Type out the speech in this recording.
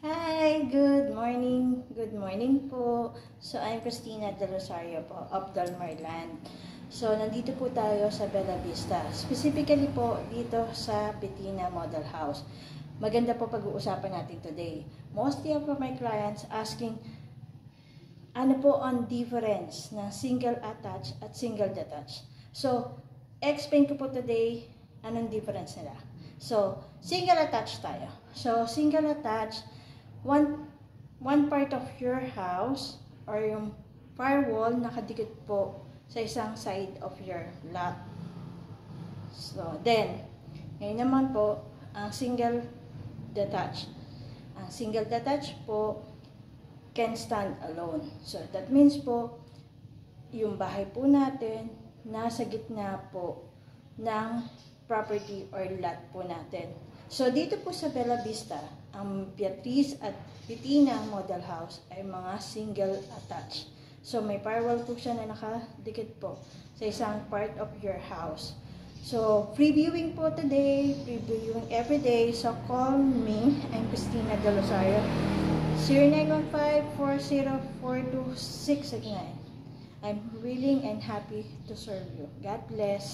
Hi, good morning. Good morning po. So, I'm Christina De Rosario po, of Dalmarland. So, nandito po tayo sa Bella Vista. Specifically po, dito sa Petina Model House. Maganda po pag-uusapan natin today. Mostly of my clients asking, ano po ang difference ng single attached at single detached. So, explain ko po today anong difference nila. So, single attached tayo. So, single attached, one part of your house or yung firewall nakadikit po sa isang side of your lot. So, then, ngayon naman po, ang single detached. Ang single detached po can stand alone. So, that means po, yung bahay po natin, nasa gitna po ng property or lot po natin. So, dito po sa Bella Vista, ang Beatriz at Petina Model House ay mga single attached. So, may firewall po siya na nakadikit po sa isang part of your house. So, previewing po today, previewing every day. So, call me. I'm Christina De Rosario. 0915-4042-669. I'm willing and happy to serve you. God bless.